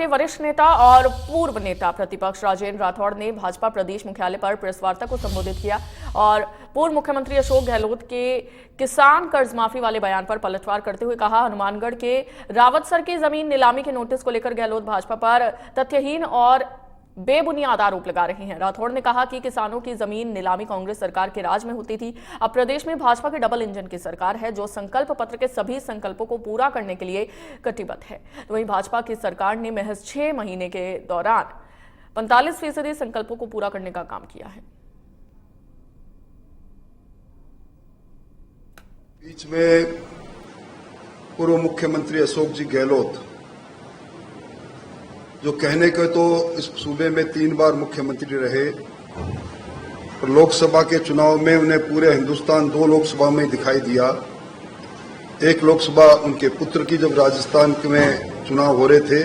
के वरिष्ठ नेता और पूर्व नेता प्रतिपक्ष राजेंद्र राठौड़ ने भाजपा प्रदेश मुख्यालय पर प्रेस वार्ता को संबोधित किया और पूर्व मुख्यमंत्री अशोक गहलोत के किसान कर्ज माफी वाले बयान पर पलटवार करते हुए कहा, हनुमानगढ़ के रावतसर की जमीन नीलामी के नोटिस को लेकर गहलोत भाजपा पर तथ्यहीन और बेबुनियाद आरोप लगा रहे हैं। राठौड़ ने कहा कि किसानों की जमीन नीलामी कांग्रेस सरकार के राज में होती थी। अब प्रदेश में भाजपा की डबल इंजन की सरकार है जो संकल्प पत्र के सभी संकल्पों को पूरा करने के लिए कटिबद्ध है। तो वहीं भाजपा की सरकार ने महज 6 महीने के दौरान 45% संकल्पों को पूरा करने का काम किया है। बीच में पूर्व मुख्यमंत्री अशोक जी गहलोत जो कहने के तो इस सूबे में 3 बार मुख्यमंत्री रहे और लोकसभा के चुनाव में उन्हें पूरे हिंदुस्तान 2 लोकसभा में दिखाई दिया। एक लोकसभा उनके पुत्र की जब राजस्थान में चुनाव हो रहे थे।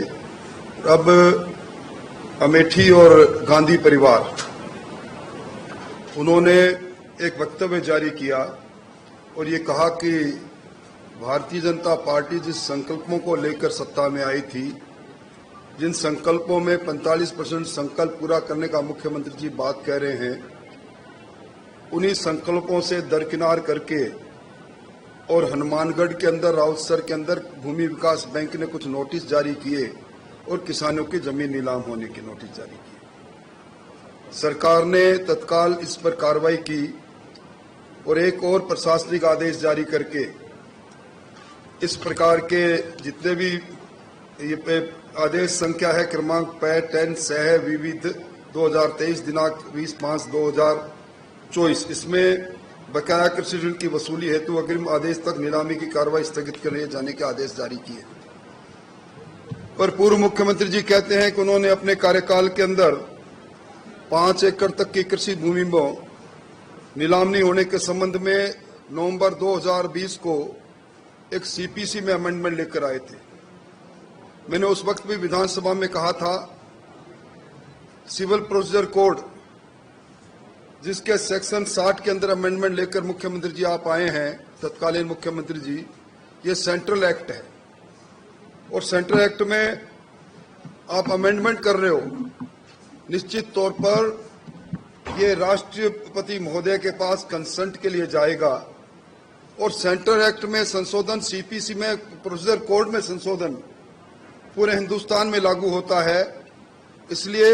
अब अमेठी और गांधी परिवार उन्होंने एक वक्तव्य जारी किया और ये कहा कि भारतीय जनता पार्टी जिस संकल्पों को लेकर सत्ता में आई थी, जिन संकल्पों में 45% संकल्प पूरा करने का मुख्यमंत्री जी बात कह रहे हैं, उन्हीं संकल्पों से दरकिनार करके और हनुमानगढ़ के अंदर रावतसर के अंदर भूमि विकास बैंक ने कुछ नोटिस जारी किए और किसानों की जमीन नीलाम होने के नोटिस जारी किए। सरकार ने तत्काल इस पर कार्रवाई की और एक और प्रशासनिक आदेश जारी करके इस प्रकार के जितने भी ये आदेश संख्या है क्रमांक 10 सह विविध 2023 दिनांक 20/5/2024, इसमें बकाया कृषि ऋण की वसूली हेतु अग्रिम आदेश तक नीलामी की कार्रवाई स्थगित किए जाने के आदेश जारी किए। पर पूर्व मुख्यमंत्री जी कहते हैं कि उन्होंने अपने कार्यकाल के अंदर 5 एकड़ तक की कृषि भूमि में नीलाम नहीं होने के संबंध में नवंबर 2020 को एक सीपीसी में अमेंडमेंट लेकर आए थे। मैंने उस वक्त भी विधानसभा में कहा था, सिविल प्रोसीजर कोड जिसके सेक्शन 60 के अंदर अमेंडमेंट लेकर मुख्यमंत्री जी आप आए हैं, तत्कालीन मुख्यमंत्री जी, ये सेंट्रल एक्ट है और सेंट्रल एक्ट में आप अमेंडमेंट कर रहे हो। निश्चित तौर पर ये राष्ट्रपति महोदय के पास कंसेंट के लिए जाएगा और सेंट्रल एक्ट में संशोधन, सीपीसी में प्रोसीजर कोड में संशोधन पूरे हिंदुस्तान में लागू होता है, इसलिए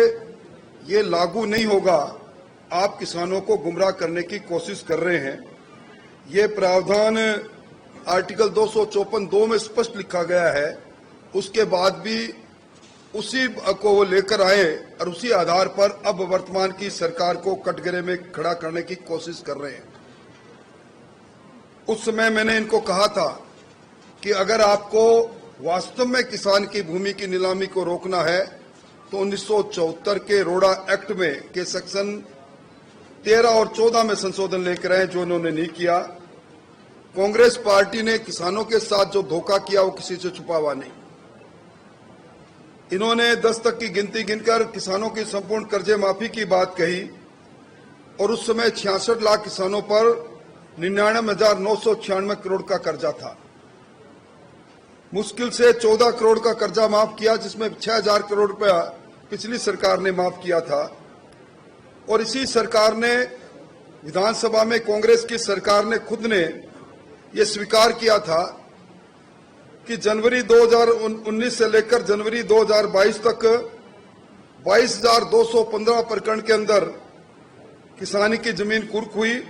ये लागू नहीं होगा। आप किसानों को गुमराह करने की कोशिश कर रहे हैं। ये प्रावधान आर्टिकल 254(2) में स्पष्ट लिखा गया है। उसके बाद भी उसी को वो लेकर आए और उसी आधार पर अब वर्तमान की सरकार को कटघरे में खड़ा करने की कोशिश कर रहे हैं। उस समय मैंने इनको कहा था कि अगर आपको वास्तव में किसान की भूमि की नीलामी को रोकना है तो 1974 के रोड़ा एक्ट में के सेक्शन 13 और 14 में संशोधन लेकर आए, जो उन्होंने नहीं किया। कांग्रेस पार्टी ने किसानों के साथ जो धोखा किया वो किसी से छुपा हुआ नहीं। इन्होंने 10 तक की गिनती गिनकर किसानों की संपूर्ण कर्जे माफी की बात कही और उस समय 66 लाख किसानों पर 99,996 करोड़ का कर्जा था। मुश्किल से 14 करोड़ का कर्जा माफ किया, जिसमें 6,000 करोड़ रुपया पिछली सरकार ने माफ किया था। और इसी सरकार ने विधानसभा में कांग्रेस की सरकार ने खुद ने ये स्वीकार किया था कि जनवरी 2019 से लेकर जनवरी 2022 तक 22,215 प्रकरण के अंदर किसानी की जमीन कुर्क हुई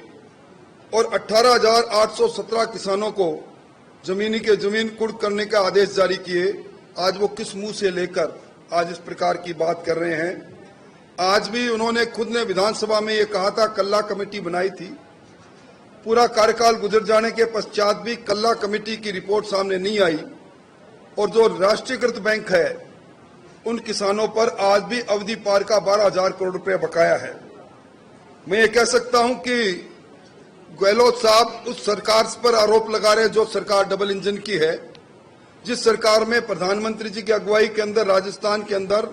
और 18,817 किसानों को जमीनी के जमीन कुर्क करने का आदेश जारी किए। आज वो किस मुंह से लेकर आज इस प्रकार की बात कर रहे हैं। आज भी उन्होंने खुद ने विधानसभा में ये कहा था, कल्ला कमेटी बनाई थी। पूरा कार्यकाल गुजर जाने के पश्चात भी कल्ला कमेटी की रिपोर्ट सामने नहीं आई और जो राष्ट्रीयकृत बैंक है उन किसानों पर आज भी अवधि पार का 12,000 करोड़ रुपया बकाया है। मैं ये कह सकता हूं कि गहलोत साहब उस सरकार पर आरोप लगा रहे हैं जो सरकार डबल इंजन की है, जिस सरकार में प्रधानमंत्री जी की अगुवाई के अंदर राजस्थान के अंदर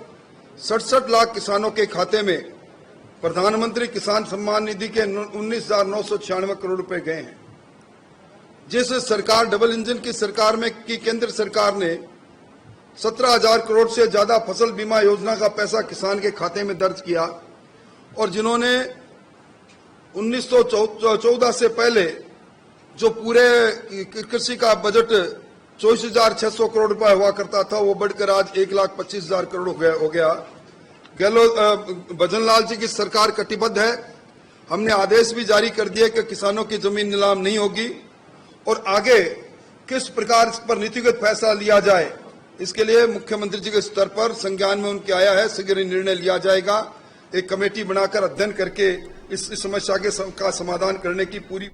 67 लाख किसानों के खाते में प्रधानमंत्री किसान सम्मान निधि के 19,996 करोड़ रुपए गए हैं। जिस सरकार डबल इंजन की सरकार में की केंद्र सरकार ने 17,000 करोड़ से ज्यादा फसल बीमा योजना का पैसा किसान के खाते में दर्ज किया और जिन्होंने 1914 से पहले जो पूरे कृषि का बजट 24,600 करोड़ रुपए हुआ करता था वो बढ़कर आज 1,25,000 करोड़ हो गया। गहलोत भजनलाल जी की सरकार कटिबद्ध है। हमने आदेश भी जारी कर दिए कि किसानों की जमीन नीलाम नहीं होगी और आगे किस प्रकार इस पर नीतिगत फैसला लिया जाए इसके लिए मुख्यमंत्री जी के स्तर पर संज्ञान में उनके आया है। शीघ्र निर्णय लिया जाएगा। एक कमेटी बनाकर अध्ययन करके इस समस्या का समाधान करने की पूरी